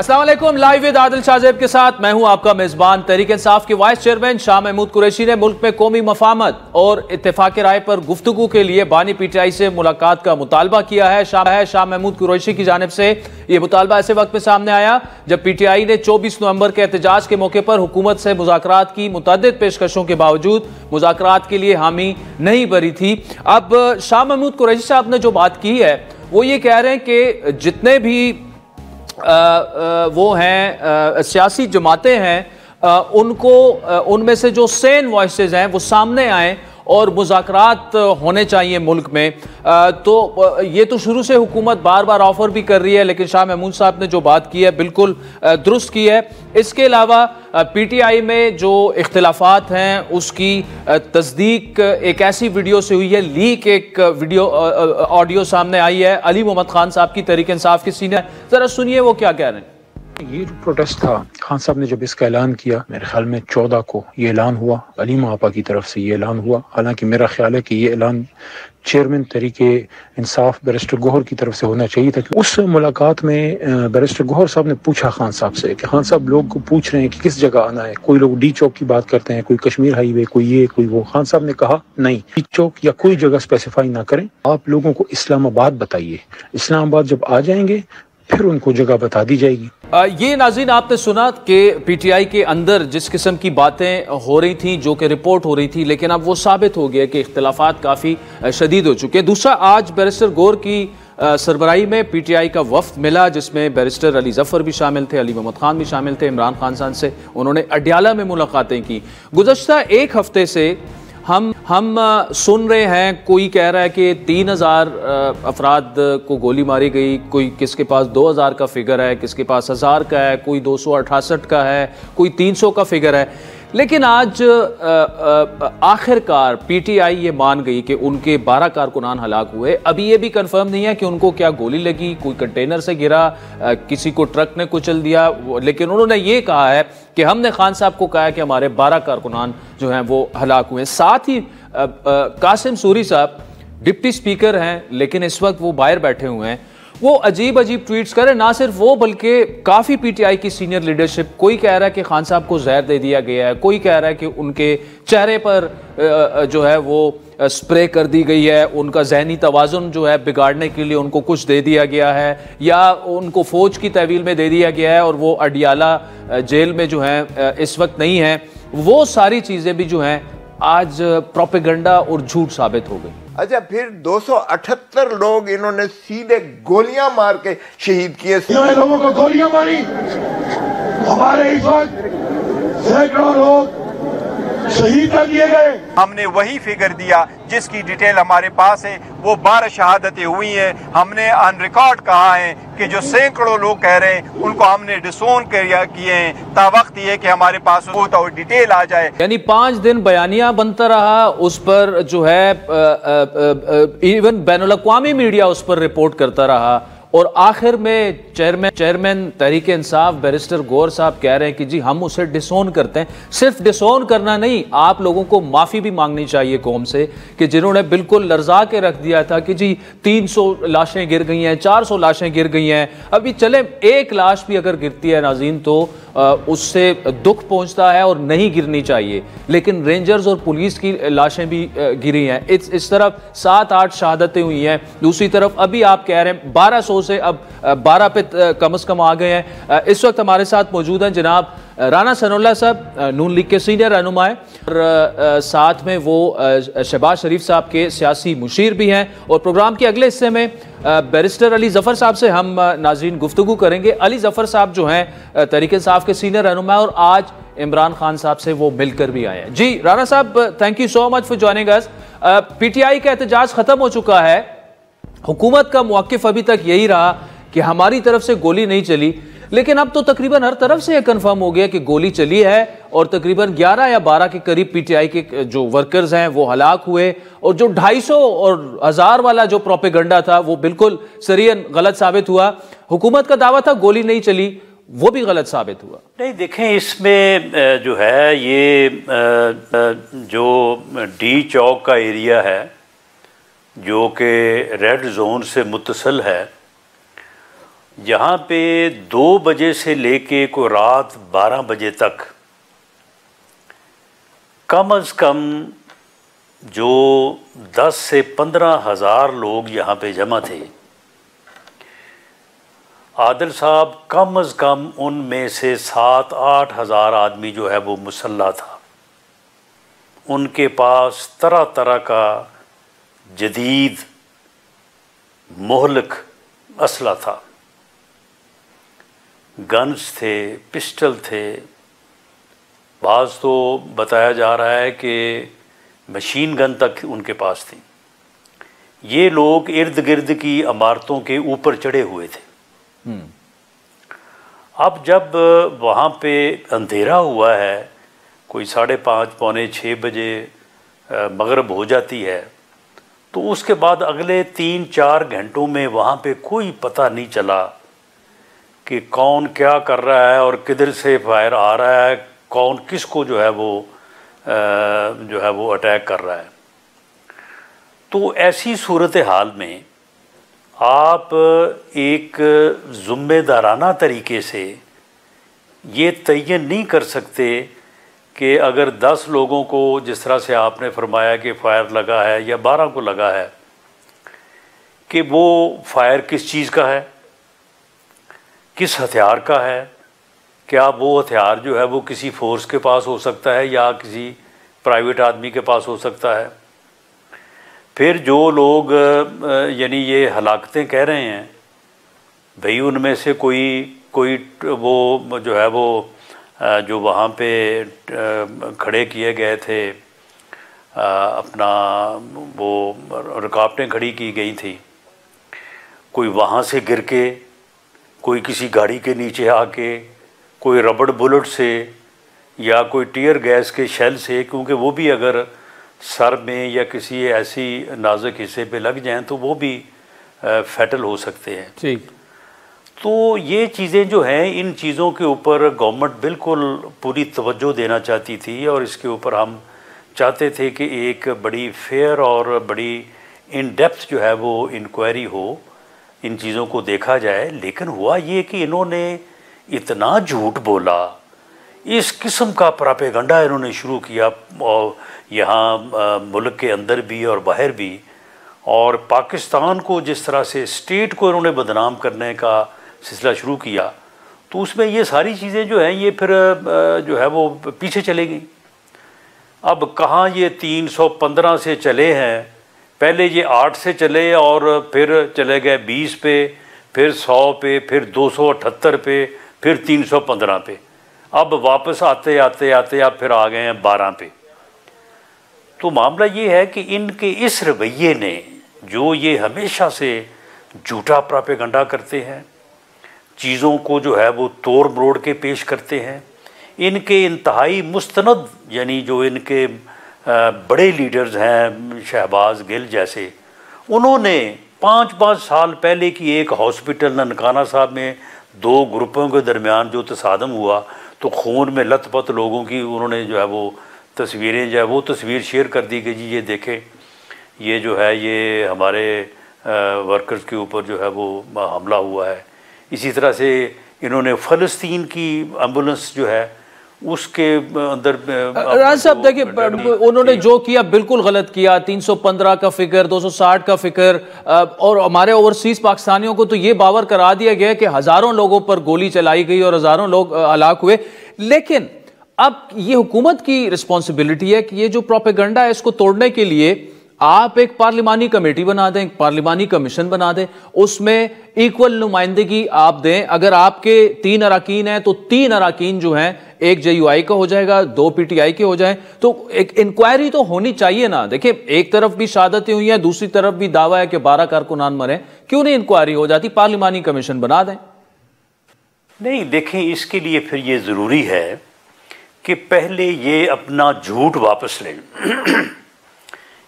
अस्सलाम वालेकुम। Live with Adil Shahzeb के साथ मैं हूं आपका मेजबान। तहरीक इंसाफ के वाइस चेयरमैन शाह महमूद कुरैशी ने मुल्क में कौमी मफाहमत और इत्तेफाक राय पर गुफ्तगू के लिए बानी पीटीआई से मुलाकात का मुतालबा किया है। शाह महमूद कुरैशी की जानिब से यह मुतालबा ऐसे वक्त में सामने आया जब पीटीआई ने 24 नवंबर के एहतजाज के मौके पर हुकूमत से मुज़ाकरात की मुतअद्दिद पेशकशों के बावजूद मुज़ाकरात के लिए हामी नहीं भरी थी। अब शाह महमूद कुरैशी साहब ने जो बात की है वो ये कह रहे हैं कि जितने भी वो हैं सियासी जमातें हैं उनको उनमें से जो सेन वॉइसेस हैं वो सामने आए और मुज़ाकरात होने चाहिए मुल्क में। तो ये तो शुरू से हुकूमत बार बार ऑफर भी कर रही है, लेकिन शाह महमूद साहब ने जो बात की है बिल्कुल दुरुस्त की है। इसके अलावा पीटीआई में जो इख्तिलाफात हैं उसकी तस्दीक एक ऐसी वीडियो से हुई है, लीक एक वीडियो ऑडियो सामने आई है अली मोहम्मद खान साहब की, तहरीक इंसाफ के सीनियर। जरा सुनिए वो क्या कह रहे हैं। ये जो प्रोटेस्ट था, खान साहब ने जब इसका ऐलान किया, मेरे ख्याल में 14 को ये ऐलान हुआ, अलीमा आपा की तरफ से ये ऐलान हुआ। हालांकि मेरा ख्याल है कि ये ऐलान चेयरमैन तहरीक इंसाफ बैरिस्टर गौहर की तरफ से होना चाहिए था। उस मुलाकात में बैरिस्टर गौहर साहब ने पूछा खान साहब से कि खान साहब लोग को पूछ रहे हैं कि किस जगह आना है, कोई लोग डी चौक की बात करते हैं, कोई कश्मीर हाईवे, कोई ये कोई वो। खान साहब ने कहा नहीं, डी चौक या कोई जगह स्पेसिफाई ना करें, आप लोगों को इस्लामाबाद बताइए, इस्लामाबाद जब आ जाएंगे फिर उनको जगह बता दी जाएगी। ये नाज़रीन आपने सुना कि पीटीआई के अंदर जिस किस्म की बातें हो रही थी, जो कि रिपोर्ट हो रही थी, लेकिन अब वो साबित हो गया कि इख्तिलाफात काफ़ी शदीद हो चुके हैं। दूसरा, आज बैरिस्टर गौर की सरबराही में पीटीआई का वफ्द मिला जिसमें बैरिस्टर अली जफ़र भी शामिल थे, अली मोहम्मद खान भी शामिल थे, इमरान खान साहब से उन्होंने अडयाला में मुलाकातें की। गुज़श्ता एक हफ्ते से हम सुन रहे हैं, कोई कह रहा है कि 3000 अफराद को गोली मारी गई, कोई किसके पास 2000 का फिगर है, किसके पास 1000 का है, कोई 268 का है, कोई 300 का फिगर है। लेकिन आज आखिरकार पीटीआई ये मान गई कि उनके 12 कारकुनान हलाक हुए। अभी ये भी कंफर्म नहीं है कि उनको क्या गोली लगी, कोई कंटेनर से गिरा, किसी को ट्रक ने कुचल दिया, लेकिन उन्होंने ये कहा है कि हमने खान साहब को कहा है कि हमारे 12 कारकुनान जो हैं वो हलाक हुए। साथ ही कासिम सूरी साहब डिप्टी स्पीकर हैं, लेकिन इस वक्त वो बाहर बैठे हुए हैं, वो अजीब अजीब ट्वीट्स करें। ना सिर्फ वो बल्कि काफ़ी पीटीआई की सीनियर लीडरशिप, कोई कह रहा है कि खान साहब को जहर दे दिया गया है, कोई कह रहा है कि उनके चेहरे पर जो है वो स्प्रे कर दी गई है, उनका जहनी तवाज़ुन जो है बिगाड़ने के लिए उनको कुछ दे दिया गया है, या उनको फ़ौज की तहवील में दे दिया गया है और वो अडयाला जेल में जो है इस वक्त नहीं है। वो सारी चीज़ें भी जो हैं आज प्रोपेगेंडा और झूठ साबित हो गई। अच्छा, फिर 278 लोग इन्होंने सीधे गोलियां मार के शहीद किए। लोगों को गोलियां मारी, हमारे इस वक्त सैकड़ों लोग शहीद कर दिए गए। हमने वही फिगर दिया जिसकी डिटेल हमारे पास है, वो 12 शहादतें हुई हैं। हमने ऑन रिकॉर्ड कहा है कि जो सैकड़ों लोग कह रहे हैं उनको हमने डिसोन किए हैं। तावक्त ये कि हमारे पास और डिटेल आ जाए। यानी 5 दिन बयानिया बनता रहा, उस पर जो है इवन बैनुल अक़वामी मीडिया उस पर रिपोर्ट करता रहा, और आखिर में चेयरमैन तहरीक इंसाफ बैरिस्टर गौर साहब कह रहे हैं कि जी हम उसे डिसोन करते हैं। सिर्फ डिसोन करना नहीं, आप लोगों को माफ़ी भी मांगनी चाहिए कौम से कि जिन्होंने बिल्कुल लर्जा के रख दिया था कि जी 300 लाशें गिर गई हैं, 400 लाशें गिर गई हैं। अभी चले एक लाश भी अगर गिरती है नाज़रीन तो उससे दुख पहुंचता है और नहीं गिरनी चाहिए, लेकिन रेंजर्स और पुलिस की लाशें भी गिरी हैं। इस तरफ 7-8 शहादतें हुई हैं, दूसरी तरफ अभी आप कह रहे हैं 1200 से अब 12 पे कम से कम आ गए हैं। इस वक्त हमारे साथ मौजूद हैं जनाब राना सनाउल्लाह साहब, नून लीग के सीनियर रहनुमा है, और साथ में वो शहबाज शरीफ साहब के सियासी मुशीर भी हैं। और प्रोग्राम के अगले हिस्से में बैरिस्टर अली जफ़र साहब से हम नाज़रीन गुफ्तगू करेंगे। अली जफ़र साहब जो हैं तहरीक इंसाफ के सीनियर रहनुमा है और आज इमरान खान साहब से वो मिलकर भी आए हैं। जी राना साहब, thank you so much for joining us. PTI का एहतजाज ख़त्म हो चुका है, हुकूमत का मौक़िफ़ अभी तक यही रहा कि हमारी तरफ से गोली नहीं चली, लेकिन अब तो तकरीबन हर तरफ से यह कंफर्म हो गया कि गोली चली है और तकरीबन 11 या 12 के करीब पीटीआई के जो वर्कर्स हैं वो हलाक हुए, और जो 250 और 1000 वाला जो प्रोपेगेंडा था वो बिल्कुल सरियन गलत साबित हुआ। हुकूमत का दावा था गोली नहीं चली, वो भी गलत साबित हुआ। नहीं, देखें इसमें जो है ये जो डी चौक का एरिया है जो कि रेड जोन से मुत्तसिल है, यहाँ पे 2 बजे से लेके को रात 12 बजे तक कम से कम जो 10 से 15 हज़ार लोग यहाँ पे जमा थे। आदिल साहब कम से कम उनमें से 7-8 हज़ार आदमी जो है वो मुसल्ला था। उनके पास तरह तरह का जदीद मोहलक असला था, गन्स थे, पिस्टल थे, बाज़ तो बताया जा रहा है कि मशीन गन तक उनके पास थी। ये लोग इर्द गिर्द की इमारतों के ऊपर चढ़े हुए थे। अब जब वहाँ पे अंधेरा हुआ है, कोई 5:30 पौने 6 बजे मगरिब हो जाती है, तो उसके बाद अगले 3-4 घंटों में वहाँ पे कोई पता नहीं चला कि कौन क्या कर रहा है और किधर से फायर आ रहा है, कौन किसको जो है वो अटैक कर रहा है। तो ऐसी सूरत हाल में आप एक ज़िम्मेदाराना तरीके से ये तयन नहीं कर सकते कि अगर 10 लोगों को, जिस तरह से आपने फरमाया कि फायर लगा है या 12 को लगा है, कि वो फायर किस चीज़ का है, किस हथियार का है, क्या वो हथियार जो है वो किसी फोर्स के पास हो सकता है या किसी प्राइवेट आदमी के पास हो सकता है। फिर जो लोग यानी ये हलाकतें कह रहे हैं, भाई उनमें से कोई वो जो है वो जो वहाँ पे खड़े किए गए थे, अपना वो रुकावटें खड़ी की गई थी, कोई वहाँ से गिर के, कोई किसी गाड़ी के नीचे आके, कोई रबड़ बुलेट से या कोई टीयर गैस के शेल से, क्योंकि वो भी अगर सर में या किसी ऐसी नाजुक हिस्से पे लग जाएं तो वो भी फैटल हो सकते हैं। ठीक। तो ये चीज़ें जो हैं, इन चीज़ों के ऊपर गवर्नमेंट बिल्कुल पूरी तवज्जो देना चाहती थी और इसके ऊपर हम चाहते थे कि एक बड़ी फेयर और बड़ी इन डेप्थ जो है वो इंक्वायरी हो, इन चीज़ों को देखा जाए। लेकिन हुआ ये कि इन्होंने इतना झूठ बोला, इस किस्म का प्रोपेगेंडा इन्होंने शुरू किया, और यहाँ मुल्क के अंदर भी और बाहर भी, और पाकिस्तान को जिस तरह से स्टेट को इन्होंने बदनाम करने का सिलसिला शुरू किया, तो उसमें ये सारी चीज़ें जो हैं ये फिर जो है वो पीछे चले गई। अब कहाँ ये 315 से चले हैं, पहले ये 8 से चले और फिर चले गए 20 पे, फिर 100 पे, फिर 278 पे, फिर 315 पे, अब वापस आते आते आते अब फिर आ गए हैं 12 पे। तो मामला ये है कि इनके इस रवैये ने, जो ये हमेशा से झूठा प्रोपेगेंडा करते हैं, चीज़ों को जो है वो तोड़ मरोड़ के पेश करते हैं, इनके इंतहाई मुस्तनद यानी जो इनके बड़े लीडर्स हैं, शहबाज गिल जैसे, उन्होंने 5-5 साल पहले की एक हॉस्पिटल ननकाना साहब में 2 ग्रुपों के दरमियान जो तसादम हुआ, तो खून में लथपथ लोगों की उन्होंने जो है वो तस्वीरें जो है वो तस्वीर शेयर कर दी कि जी ये देखें, ये जो है ये हमारे वर्कर्स के ऊपर जो है वो हमला हुआ है। इसी तरह से इन्होंने फ़लस्तीन की एम्बुलेंस जो है उसके अंदर राज साहब देखिए, उन्होंने जो किया बिल्कुल गलत किया। 315 का फिगर, 260 का फिगर, और हमारे ओवरसीज पाकिस्तानियों को तो ये बावर करा दिया गया कि हजारों लोगों पर गोली चलाई गई और हजारों लोग हलाक हुए। लेकिन अब ये हुकूमत की रिस्पॉन्सिबिलिटी है कि ये जो प्रोपेगेंडा है इसको तोड़ने के लिए आप एक पार्लिमानी कमेटी बना दें, एक पार्लिमानी कमीशन बना दें, उसमें इक्वल नुमाइंदगी आप दें। अगर आपके 3 अराकीन हैं तो 3 अराकीन जो हैं, एक JUI का हो जाएगा, 2 PTI के हो जाएं, तो एक इंक्वायरी तो होनी चाहिए ना। देखिए, एक तरफ भी शहादतें हुई हैं, दूसरी तरफ भी दावा है कि 12 कारकुनान मरे, क्यों नहीं इंक्वायरी हो जाती? पार्लिमानी कमीशन बना दें। नहीं, देखें, इसके लिए फिर ये ज़रूरी है कि पहले ये अपना झूठ वापस लें।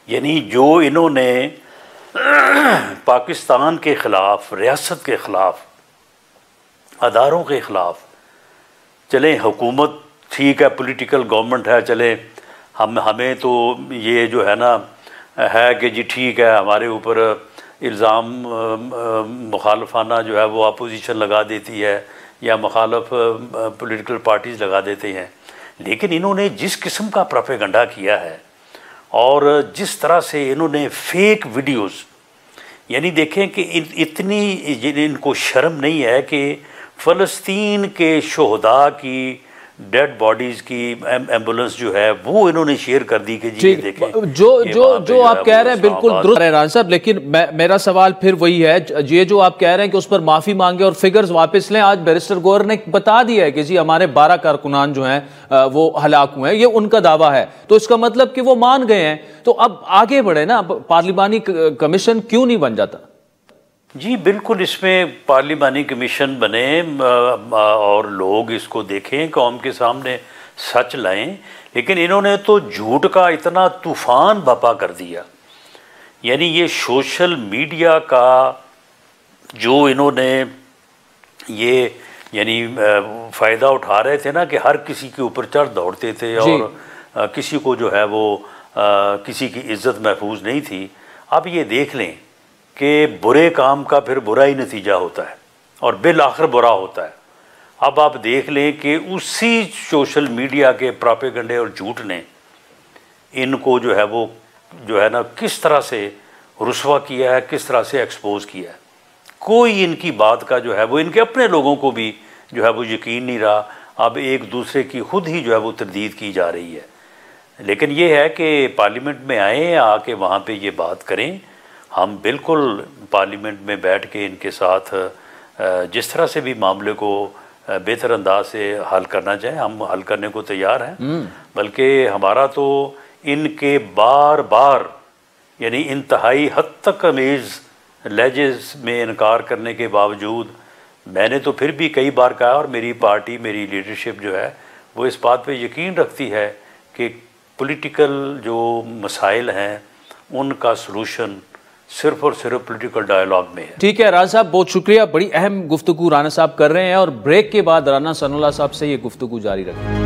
यानी जो इन्होंने पाकिस्तान के ख़िलाफ़, रियासत के ख़िलाफ़, अदारों के ख़िलाफ़, चलें हुकूमत ठीक है, पॉलिटिकल गवर्नमेंट है, चलें हमें तो ये जो है ना है कि जी ठीक है, हमारे ऊपर इल्ज़ाम मुखालफाना जो है वो अपोजिशन लगा देती है या मुखालफ पॉलिटिकल पार्टीज़ लगा देते हैं। लेकिन इन्होंने जिस किस्म का प्रोपेगेंडा किया है और जिस तरह से इन्होंने फेक वीडियोस, यानी देखें कि इतनी इनको शर्म नहीं है कि फ़लस्तीन के शोहदा की डेड बॉडीज़ की एम्बुलेंस जो है वो इन्होंने शेयर कर दी कि जी ये देखें। जो आप कह रहे हैं बिल्कुल दुरुस्त है राना साहब, लेकिन मेरा सवाल फिर वही है, ये जो आप कह रहे हैं कि उस पर माफ़ी मांगे और फिगर्स वापस लें, आज बैरिस्टर गौहर ने बता दिया है कि जी हमारे 12 कारकुनान जो हैं वो हलाक हुए हैं, ये उनका दावा है, तो इसका मतलब कि वो मान गए हैं। तो अब आगे बढ़े ना, पार्लिमानी कमीशन क्यों नहीं बन जाता? जी बिल्कुल, इसमें पार्लिमानी कमीशन बने और लोग इसको देखें, कौम के सामने सच लाएं। लेकिन इन्होंने तो झूठ का इतना तूफ़ान बपा कर दिया, यानी ये सोशल मीडिया का जो इन्होंने ये यानी फ़ायदा उठा रहे थे ना, कि हर किसी के ऊपर चढ़ दौड़ते थे और किसी को जो है वो किसी की इज्जत महफूज नहीं थी। अब ये देख लें कि बुरे काम का फिर बुरा ही नतीजा होता है और बिल आखिर बुरा होता है। अब आप देख लें कि उसी सोशल मीडिया के प्रोपेगेंडे और झूठ ने इनको जो है वो जो है ना किस तरह से रुस्वा किया है, किस तरह से एक्सपोज किया है। कोई इनकी बात का जो है वो इनके अपने लोगों को भी जो है वो यकीन नहीं रहा। अब एक दूसरे की खुद ही जो है वो तरदीद की जा रही है। लेकिन ये है कि पार्लियामेंट में आएँ, आके वहाँ पे ये बात करें। हम बिल्कुल पार्लियामेंट में बैठ के इनके साथ जिस तरह से भी मामले को बेहतर अंदाज से हल करना चाहें, हम हल करने को तैयार हैं। बल्कि हमारा तो इनके बार बार यानी इंतहाई हद तक अमेज़ लहजेस में इनकार करने के बावजूद मैंने तो फिर भी कई बार कहा, और मेरी पार्टी, मेरी लीडरशिप जो है वो इस बात पे यकीन रखती है कि पॉलिटिकल जो मसाइल हैं उनका सलूशन सिर्फ और सिर्फ पॉलिटिकल डायलॉग में है। ठीक है राना साहब, बहुत शुक्रिया। बड़ी अहम गुफ्तगू राना साहब कर रहे हैं और ब्रेक के बाद राना सनाउल्लाह साहब से ये गुफ्तगू जारी रखेंगे।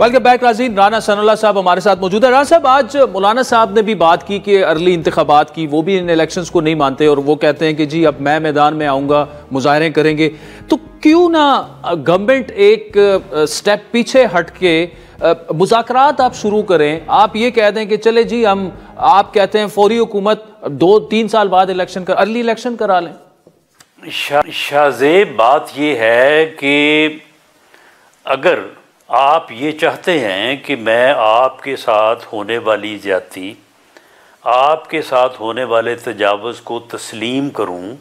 वेलकम बैक नाज़रीन, राना सनाउल्लाह साहब हमारे साथ मौजूद है। राना साहब, आज मौलाना साहब ने भी बात की कि अर्ली इंतखाबात की, वो भी इन इलेक्शंस को नहीं मानते और वो कहते हैं कि जी अब मैं मैदान में आऊँगा, मुजाहरे करेंगे। तो क्यों ना गवर्नमेंट एक स्टेप पीछे हट के मुज़ाकरात आप शुरू करें? आप ये कह दें कि चले जी हम, आप कहते हैं फौरी हुकूमत 2-3 साल बाद इलेक्शन कर, अर्ली इलेक्शन करा लें। शाहजेब, बात ये है कि अगर आप ये चाहते हैं कि मैं आपके साथ होने वाली ज़्यादती, आपके साथ होने वाले तजावुज़ को तस्लीम करूं,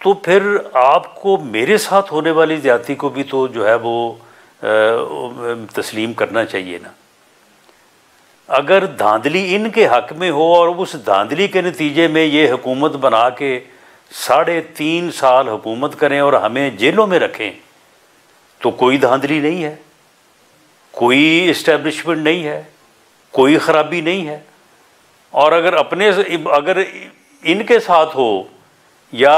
तो फिर आपको मेरे साथ होने वाली ज़्यादती को भी तो जो है वो तस्लीम करना चाहिए ना। अगर धांधली इनके हक में हो और उस धांधली के नतीजे में ये हुकूमत बना के 3.5 साल हुकूमत करें और हमें जेलों में रखें, तो कोई धांधली नहीं है, कोई इस्टेब्लिशमेंट नहीं है, कोई ख़राबी नहीं है। और अगर इनके साथ हो या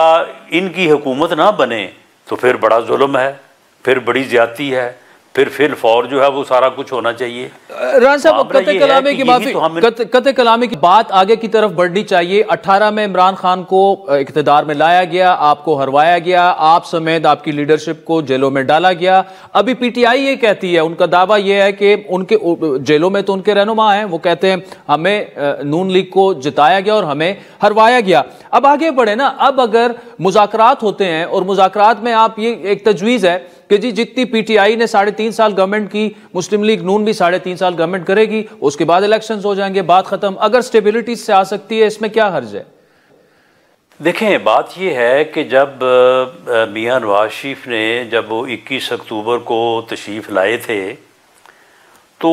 इनकी हुकूमत ना बने तो फिर बड़ा जुल्म है, फिर बड़ी ज़्यादती है, फिर फौर जो है वो सारा कुछ होना चाहिए। राना साहब, कते कलामे की बात आगे की तरफ बढ़नी चाहिए। 18 में इमरान खान को इक़्तिदार में लाया गया, आपको हरवाया गया, आप समेत आपकी लीडरशिप को जेलों में डाला गया। अभी पीटीआई ये कहती है, उनका दावा ये है कि उनके जेलों में तो उनके रहनुमा हैं, वो कहते हैं हमें नून लीग को जिताया गया और हमें हरवाया गया। अब आगे बढ़े ना, अब अगर मुज़ाकरात होते हैं और मुज़ाकरात में आप ये एक तजवीज़ है कि जी जितनी पीटीआई ने 3.5 साल गवर्नमेंट की, मुस्लिम लीग नून भी 3.5 साल गवर्नमेंट करेगी, उसके बाद इलेक्शंस हो जाएंगे, बात खत्म। अगर स्टेबिलिटी से आ सकती है, इसमें क्या हर्ज है? देखें, बात यह है कि जब मियां नवाज शरीफ ने जब वो 21 अक्टूबर को तशरीफ़ लाए थे, तो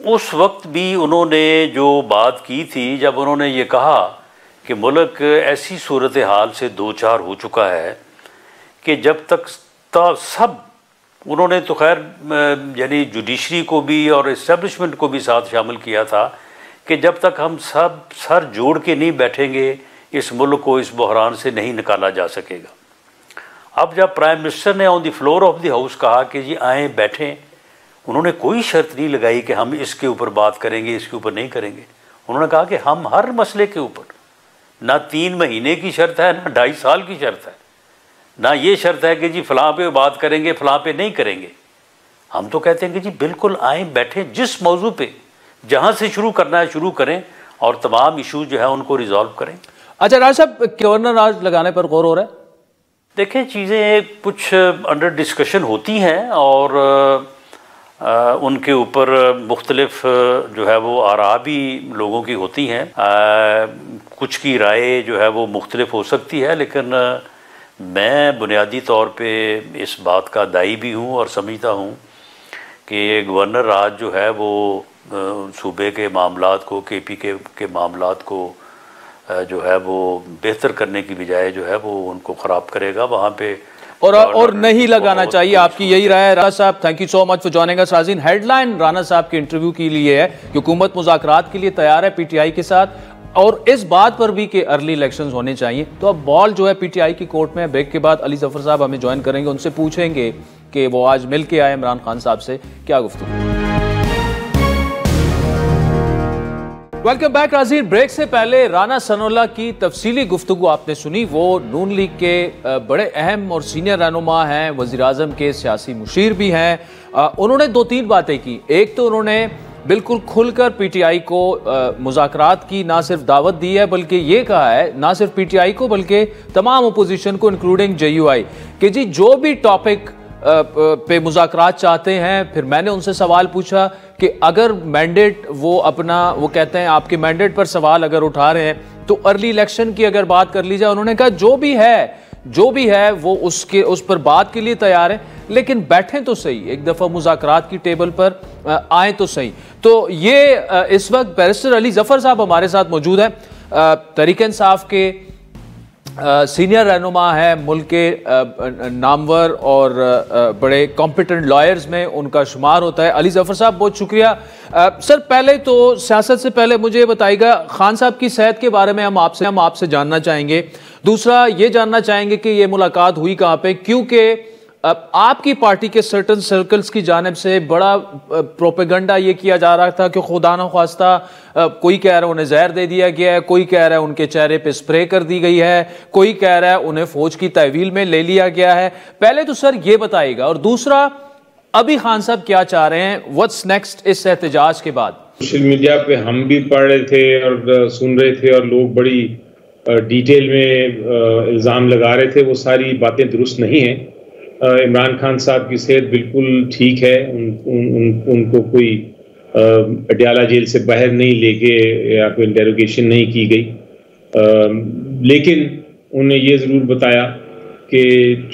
उस वक्त भी उन्होंने जो बात की थी, जब उन्होंने ये कहा कि मुल्क ऐसी सूरत हाल से दो चार हो चुका है कि जब तक सब, उन्होंने तो खैर यानी जुडिशरी को भी और इस्टेब्लिशमेंट को भी साथ शामिल किया था कि जब तक हम सब सर जोड़ के नहीं बैठेंगे, इस मुल्क को इस बहरान से नहीं निकाला जा सकेगा। अब जब प्राइम मिनिस्टर ने on the floor of the house कहा कि जी आएँ बैठें, उन्होंने कोई शर्त नहीं लगाई कि हम इसके ऊपर बात करेंगे, इसके ऊपर नहीं करेंगे। उन्होंने कहा कि हम हर मसले के ऊपर ना 3 महीने की शर्त है, ना 2.5 साल की शर्त है, ना ये शर्त है कि जी फलां पे बात करेंगे फलां पे नहीं करेंगे। हम तो कहते हैं कि जी बिल्कुल आए, बैठे, जिस मौजू पे जहाँ से शुरू करना है शुरू करें और तमाम इशू जो है उनको रिजॉल्व करें। अच्छा राज साहब, गवर्नर राज लगाने पर गौर हो रहा है? देखें, चीज़ें कुछ अंडर डिस्कशन होती हैं और उनके ऊपर मुख्तलिफ जो है वो आरा भी लोगों की होती हैं। कुछ की राय जो है वो मुख्तलिफ हो सकती है, लेकिन मैं बुनियादी तौर पे इस बात का दाई भी हूँ और समझता हूँ कि गवर्नर राज जो है वो सूबे के मामलात को, KP के मामलात को जो है वो बेहतर करने की बजाय जो है वो उनको ख़राब करेगा। वहाँ पे और नहीं लगाना चाहिए, आपकी यही राय है। राणा साहब, thank you so much for joining us. नाज़रीन, हेडलाइन राणा साहब के इंटरव्यू के लिए है कि हुकूमत मुज़ाकरात के लिए तैयार है PTI के साथ, और इस बात पर भी कि अर्ली इलेक्शंस होने चाहिए। तो अब बॉल जो है PTI की कोर्ट में। ब्रेक के बाद अली जफर साहब हमें ज्वाइन करेंगे, उनसे पूछेंगे कि वो आज मिल के आए इमरान खान साहब से, क्या गुफ्तगू। वेलकम बैक नाज़रीन। ब्रेक से पहले राना सनाउल्लाह की तफसीली गुफ्तगू आपने सुनी। वो नून लीग के बड़े अहम और सीनियर रहनुमा हैं, वज़ीर-ए-आज़म के सियासी मुशीर भी हैं। उन्होंने 2-3 बातें की। एक तो उन्होंने बिल्कुल खुलकर PTI को मुज़ाकरात की ना सिर्फ दावत दी है, बल्कि ये कहा है ना सिर्फ PTI को बल्कि तमाम अपोजिशन को इंक्लूडिंग JUI कि जी जो भी टॉपिक पे मुज़ाकरात चाहते हैं। फिर मैंने उनसे सवाल पूछा कि अगर मैंडेट वो कहते हैं आपके मैंडेट पर सवाल अगर उठा रहे हैं तो अर्ली इलेक्शन की अगर बात कर ली जाए, उन्होंने कहा जो भी है वो उस पर बात के लिए तैयार है, लेकिन बैठें तो सही, एक दफ़ा मुज़ाकरात की टेबल पर आए तो सही। तो ये इस वक्त बैरिस्टर अली जफर साहब हमारे साथ मौजूद हैं, तहरीक इंसाफ के सीनियर रहनुमा है, मुल्क के नामवर और बड़े कॉम्पिटेंट लॉयर्स में उनका शुमार होता है। अली जफर साहब, बहुत शुक्रिया। सर, पहले तो सियासत से पहले मुझे बताइएगा, खान साहब की सेहत के बारे में हम आपसे जानना चाहेंगे। दूसरा ये जानना चाहेंगे कि ये मुलाकात हुई कहाँ पे, क्योंकि आपकी पार्टी के सर्टन सर्कल्स की जानिब से बड़ा प्रोपेगंडा ये किया जा रहा था कि खुदा न ख्वास्ता कोई कह रहा है उन्हें जहर दे दिया गया है, कोई कह रहा है उनके चेहरे पे स्प्रे कर दी गई है, कोई कह रहा है उन्हें फौज की तहवील में ले लिया गया है। पहले तो सर ये बताइएगा, और दूसरा अभी खान साहब क्या चाह रहे हैं, व्हाट्स नेक्स्ट इस एहतजाज के बाद? सोशल मीडिया पे हम भी पढ़ रहे थे और सुन रहे थे और लोग बड़ी डिटेल में इल्ज़ाम लगा रहे थे, वो सारी बातें दुरुस्त नहीं हैं। इमरान खान साहब की सेहत बिल्कुल ठीक है, उनको कोई पटियाला जेल से बाहर नहीं लेके या कोई इंटेरोगेशन नहीं की गई, लेकिन उन्हें ये ज़रूर बताया कि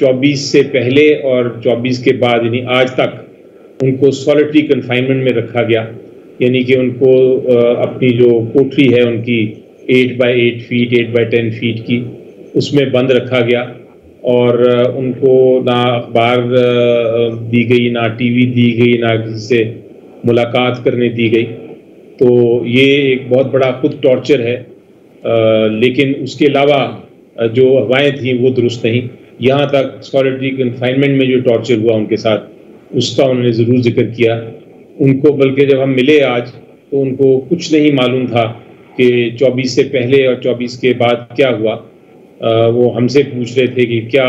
24 से पहले और 24 के बाद यानी आज तक उनको सॉलिटरी कन्फाइनमेंट में रखा गया, यानी कि उनको अपनी जो कोठरी है उनकी 8 बाई 8 फीट 8 बाई 10 फीट की, उसमें बंद रखा गया और उनको ना अखबार दी गई, ना TV दी गई, ना किसी से मुलाकात करने दी गई। तो ये एक बहुत बड़ा खुद टॉर्चर है, लेकिन उसके अलावा जो हवाएं थी वो दुरुस्त नहीं। यहाँ तक सॉलिटरी कन्फाइनमेंट में जो टॉर्चर हुआ उनके साथ, उसका उन्होंने ज़रूर जिक्र किया। उनको बल्कि जब हम मिले आज तो उनको कुछ नहीं मालूम था कि 24 से पहले और 24 के बाद क्या हुआ। वो हमसे पूछ रहे थे कि क्या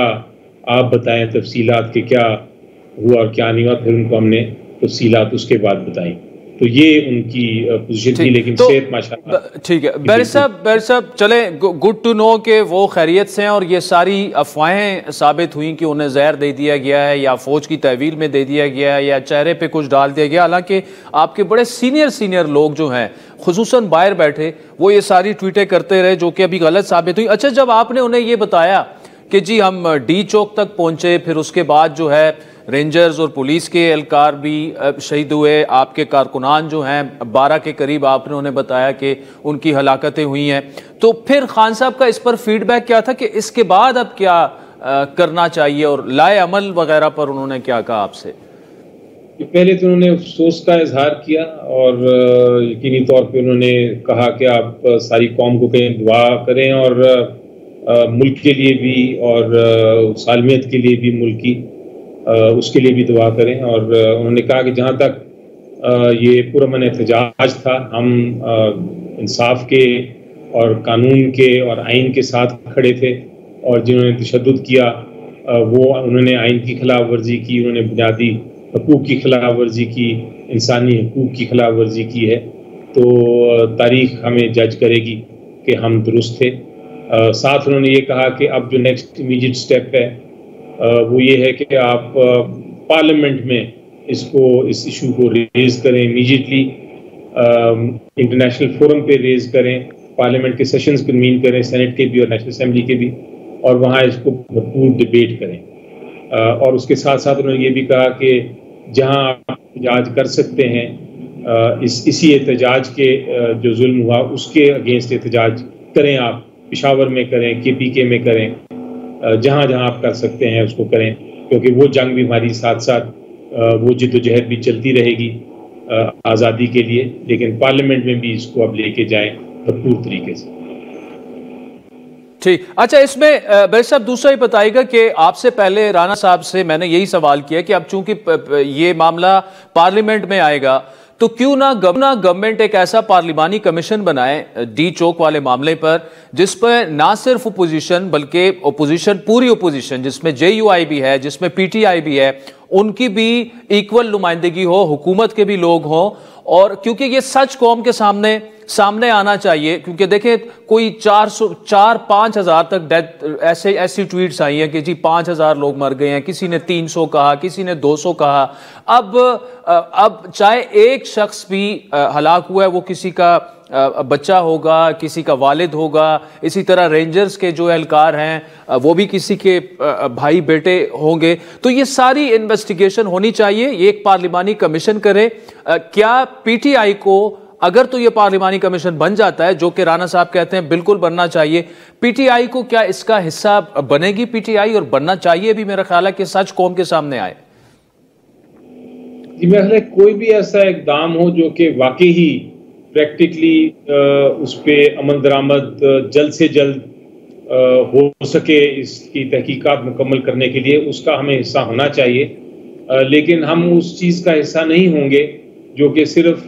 आप बताएं तफसीलात के क्या हुआ और क्या नहीं हुआ, फिर उनको हमने तफसीलात उसके बाद बताई। तो ये उनकी पोजीशन थी, लेकिन सेहत माशाल्लाह ठीक है। बैर साहब चले, गुड टू नो कि वो खैरियत से हैं, और ये सारी अफवाहें साबित हुई कि उन्हें जहर दे दिया गया है या फौज की तहवील में दे दिया गया है या चेहरे पे कुछ डाल दिया गया। हालांकि आपके बड़े सीनियर लोग जो हैं, खुसूसन बाहर बैठे, वो ये सारी ट्वीटें करते रहे जो कि अभी गलत साबित हुई। अच्छा, जब आपने उन्हें ये बताया कि जी हम D चौक तक पहुंचे, फिर उसके बाद जो है रेंजर्स और पुलिस के एहलकार भी शहीद हुए, आपके कारकुनान जो हैं 12 के करीब, आपने उन्हें बताया कि उनकी हलाकतें हुई हैं, तो फिर खान साहब का इस पर फीडबैक क्या था कि इसके बाद अब क्या करना चाहिए, और लाए अमल वगैरह पर उन्होंने क्या कहा आपसे? पहले तो उन्होंने अफसोस का इजहार किया और यकीनी तौर पे उन्होंने कहा कि आप सारी कौम को कहीं दुआ करें और मुल्क के लिए भी और सालमियत के लिए भी, मुल्क की उसके लिए भी दुआ करें। और उन्होंने कहा कि जहाँ तक ये पुरअमन एहतजाज था। हम इंसाफ के और कानून के और आइन के साथ खड़े थे, और जिन्होंने तशद्दुद किया वो उन्होंने आइन की खिलाफ वर्जी की, उन्होंने बुनियादी हकूक़ की खिलाफ वर्जी की, इंसानी हकूक़ की खिलाफ वर्जी की है। तो तारीख़ हमें जज करेगी कि हम दुरुस्त थे। साथ उन्होंने ये कहा कि अब जो नेक्स्ट इमीडिएट स्टेप है वो ये है कि आप पार्लियामेंट में इस इशू को रेज़ करें, इमीडिएटली इंटरनेशनल फोरम पे रेज़ करें, पार्लियामेंट के सेशंस कन्वीन करें, सेनेट के भी और नेशनल असेंबली के भी, और वहाँ इसको भरपूर डिबेट करें। और उसके साथ साथ उन्होंने ये भी कहा कि जहाँ आप एहतजाज कर सकते हैं, इसी एहतजाज के जो जुल्म हुआ उसके अगेंस्ट एहतजाज करें, आप पेशावर में करें, KPK में करें, जहाँ जहाँ आप कर सकते हैं उसको करें, क्योंकि वो जंग भी हमारी साथ साथ वो जिद्दोजहद भी चलती रहेगी आज़ादी के लिए, लेकिन पार्लियामेंट में भी इसको अब लेके जाएं भरपूर तरीके से। ठीक, अच्छा, इसमें भाई साहब दूसरा ही बताइएगा कि आपसे पहले राणा साहब से मैंने यही सवाल किया कि अब चूंकि ये मामला पार्लियामेंट में आएगा तो क्यों ना गवर्नमेंट एक ऐसा पार्लिमानी कमीशन बनाए डी चौक वाले मामले पर, जिस पर ना सिर्फ ओपोजिशन बल्कि ओपोजिशन, पूरी ओपोजिशन जिसमें JUI भी है, जिसमें PTI भी है, उनकी भी इक्वल नुमाइंदगी हो, हुकूमत के भी लोग हों, और क्योंकि ये सच कौम के सामने आना चाहिए। क्योंकि देखें कोई 4-5 हज़ार तक डेथ ऐसी ट्वीट्स आई हैं कि जी 5,000 लोग मर गए हैं, किसी ने 300 कहा, किसी ने 200 कहा। अब चाहे एक शख्स भी हलाक हुआ है, वो किसी का बच्चा होगा, किसी का वालिद होगा, इसी तरह रेंजर्स के जो एहलकार हैं वो भी किसी के भाई बेटे होंगे। तो ये सारी इन्वेस्टिगेशन होनी चाहिए, ये एक पार्लिमानी कमीशन करे। क्या PTI को, अगर तो ये पार्लिमानी कमीशन बन जाता है, जो कि राणा साहब कहते हैं बिल्कुल बनना चाहिए, PTI को क्या इसका हिस्सा बनेगी PTI, और बनना चाहिए भी, मेरा ख्याल है कि सच कौम के सामने आए? जी, मेरे कोई भी ऐसा इकदाम हो जो कि वाकई ही प्रैक्टिकली उस पर अमल दरामद जल्द से जल्द हो सके, इसकी तहकीकात मुकम्मल करने के लिए उसका हमें हिस्सा होना चाहिए। लेकिन हम उस चीज़ का हिस्सा नहीं होंगे जो कि सिर्फ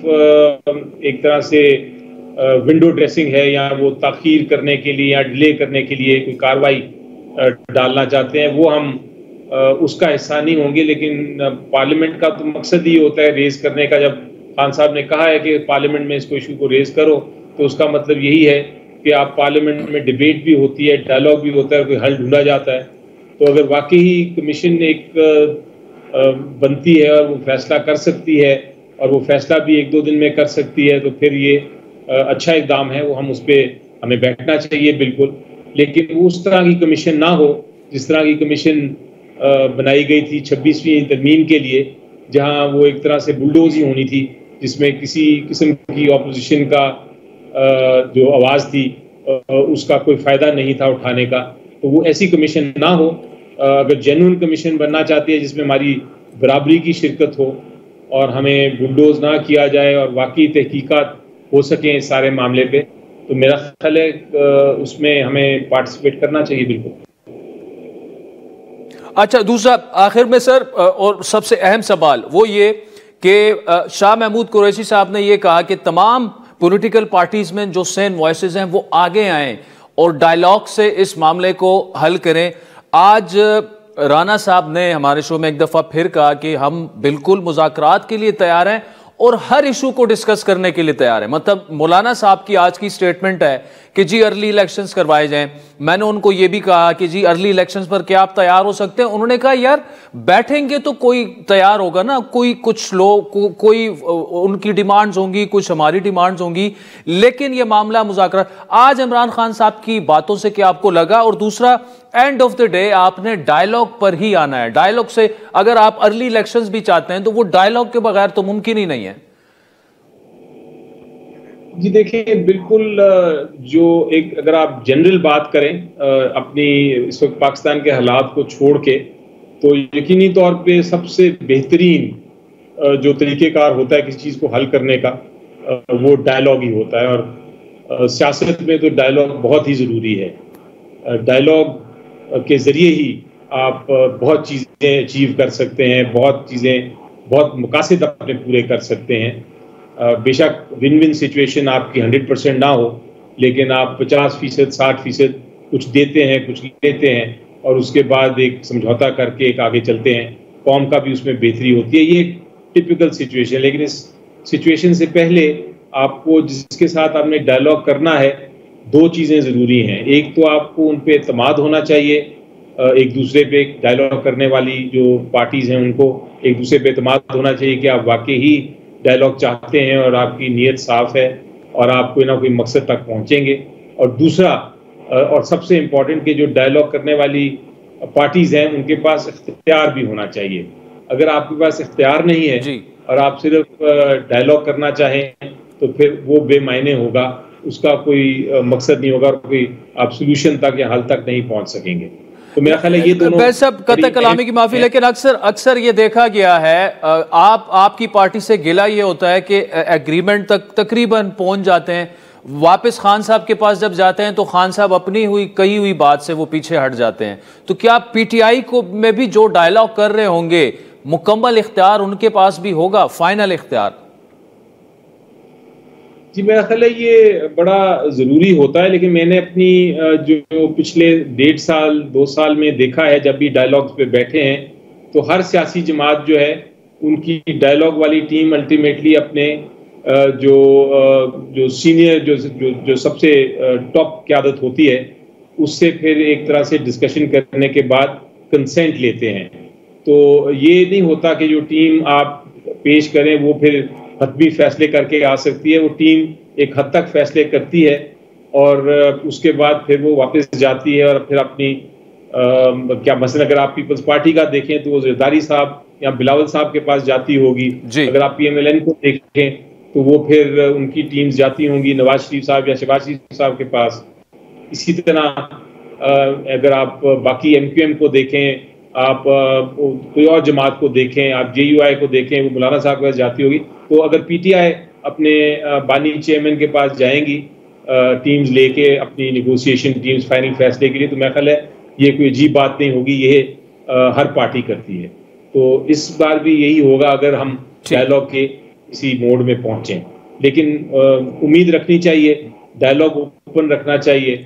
एक तरह से विंडो ड्रेसिंग है, या वो ताख़ीर करने के लिए या डिले करने के लिए कोई कार्रवाई डालना चाहते हैं, वो हम उसका हिस्सा नहीं होंगे। लेकिन पार्लियामेंट का तो मकसद ही होता है रेज़ करने का। जब खान साहब ने कहा है कि पार्लियामेंट में इसको इशू को रेज़ करो, तो उसका मतलब यही है कि आप पार्लियामेंट में डिबेट भी होती है, डायलॉग भी होता है, कोई हल ढूंढा जाता है। तो अगर वाकई ही कमीशन एक बनती है और वो फैसला कर सकती है, और वो फैसला भी 1-2 दिन में कर सकती है, तो फिर ये अच्छा इक़दाम है, वो हम उस पर हमें बैठना चाहिए बिल्कुल। लेकिन वो उस तरह की कमीशन ना हो जिस तरह की कमीशन बनाई गई थी 26वीं तरमीम के लिए, जहाँ वो एक तरह से बुलडोज ही होनी थी, जिसमें किसी किस्म की ऑपोजिशन का जो आवाज़ थी उसका कोई फ़ायदा नहीं था उठाने का। तो वो ऐसी कमीशन ना हो। अगर जेन्युइन कमीशन बनना चाहती है जिसमें हमारी बराबरी की शिरकत हो और हमें बुलडोज ना किया जाए और वाकई तहकीकात हो सकें इस सारे मामले पे, तो मेरा ख्याल है उसमें हमें पार्टिसिपेट करना चाहिए बिल्कुल। अच्छा, दूसरा आखिर में सर, और सबसे अहम सवाल वो ये कि शाह महमूद कुरैशी साहब ने ये कहा कि तमाम पॉलिटिकल पार्टीज में जो सेन वॉइसेस हैं वो आगे आएं और डायलॉग से इस मामले को हल करें। आज राणा साहब ने हमारे शो में एक दफ़ा फिर कहा कि हम बिल्कुल मुज़ाकरात के लिए तैयार हैं और हर इशू को डिस्कस करने के लिए तैयार है। मतलब मौलाना साहब की आज की स्टेटमेंट है कि जी अर्ली इलेक्शंस करवाए जाएं। मैंने उनको ये भी कहा कि जी अर्ली इलेक्शंस पर क्या आप तैयार हो सकते हैं? उन्होंने कहा यार बैठेंगे तो कोई तैयार होगा ना, कुछ लोग कोई उनकी डिमांड्स होंगी, कुछ हमारी डिमांड्स होंगी, लेकिन ये मामला मुज़ाकरा। आज इमरान खान साहब की बातों से क्या आपको लगा? और दूसरा, एंड ऑफ द डे आपने डायलॉग पर ही आना है। डायलॉग से अगर आप अर्ली इलेक्शंस भी चाहते हैं तो वो डायलॉग के बगैर तो मुमकिन ही नहीं है। जी देखिए, बिल्कुल जो एक अगर आप जनरल बात करें अपनी इस वक्त पाकिस्तान के हालात को छोड़ के, तो यकीनी तौर पे सबसे बेहतरीन जो तरीक़ेकार होता है किसी चीज़ को हल करने का वो डायलॉग ही होता है। और सियासत में तो डायलॉग बहुत ही ज़रूरी है। डायलॉग के ज़रिए ही आप बहुत चीज़ें अचीव कर सकते हैं, बहुत चीज़ें बहुत मकासद अपने पूरे कर सकते हैं। बेशक विन विन सिचुएशन आपकी 100% ना हो, लेकिन आप 50%, 60% कुछ देते हैं, कुछ लेते हैं और उसके बाद एक समझौता करके एक आगे चलते हैं, कौम का भी उसमें बेहतरी होती है। ये एक टिपिकल सिचुएशन है। लेकिन इस सिचुएशन से पहले आपको जिसके साथ आपने डायलॉग करना है, दो चीज़ें ज़रूरी हैं। एक तो आपको उन पे एतमाद होना चाहिए, एक दूसरे पे डायलॉग करने वाली जो पार्टीज़ हैं उनको एक दूसरे पे एतमाद होना चाहिए कि आप वाकई ही डायलॉग चाहते हैं और आपकी नीयत साफ़ है और आप कोई ना कोई मकसद तक पहुँचेंगे। और दूसरा और सबसे इम्पोर्टेंट कि जो डायलॉग करने वाली पार्टीज़ हैं उनके पास इख्तियार भी होना चाहिए। अगर आपके पास इख्तियार नहीं है और आप सिर्फ डायलॉग करना चाहें तो फिर वो बेमायने होगा, उसका कोई मकसद नहीं होगा और कोई आप सोल्यूशन तक या हल तक नहीं पहुंच सकेंगे। तो मेरा ख्याल है ये दोनों सब कतई कलामी की माफी, लेकिन अक्सर ये देखा गया है आपकी पार्टी से गिला ये होता है कि एग्रीमेंट तक तकरीबन पहुंच जाते हैं, वापस खान साहब के पास जब जाते हैं तो खान साहब अपनी कही हुई बात से वो पीछे हट जाते हैं। तो क्या पीटीआई को में भी जो डायलॉग कर रहे होंगे मुकम्मल इख्तियार उनके पास भी होगा, फाइनल इख्तियार? जी मेरा ख्याल है ये बड़ा ज़रूरी होता है, लेकिन मैंने अपनी जो पिछले 1.5 साल 2 साल में देखा है, जब भी डायलॉग्स पे बैठे हैं तो हर सियासी जमात जो है उनकी डायलॉग वाली टीम अल्टीमेटली अपने जो सीनियर जो सबसे टॉप क़यादत होती है उससे फिर एक तरह से डिस्कशन करने के बाद कंसेंट लेते हैं। तो ये नहीं होता कि जो टीम आप पेश करें वो फिर हतमी फैसले करके आ सकती है। वो टीम एक हद तक फैसले करती है और उसके बाद फिर वो वापस जाती है और फिर अपनी क्या मसलन अगर आप पीपल्स पार्टी का देखें तो वो ज़रदारी साहब या बिलावल साहब के पास जाती होगी। अगर आप PMLN को देखें तो वो फिर उनकी टीम्स जाती होंगी नवाज शरीफ साहब या शहबाज शरीफ साहब के पास। इसी तरह अगर आप बाकी MQM को देखें, आप कोई और जमात को देखें, आप JUI को देखें, वो मौलाना साहब के पास जाती होगी। तो अगर PTI अपने बानी चेयरमैन के पास जाएंगी टीम्स लेके अपनी नेगोशिएशन टीम्स फाइनल फैसले के लिए, तो मेरा ख्याल है ये कोई अजीब बात नहीं होगी, ये हर पार्टी करती है। तो इस बार भी यही होगा अगर हम डायलॉग के इसी मोड में पहुंचें। लेकिन उम्मीद रखनी चाहिए, डायलॉग ओपन रखना चाहिए,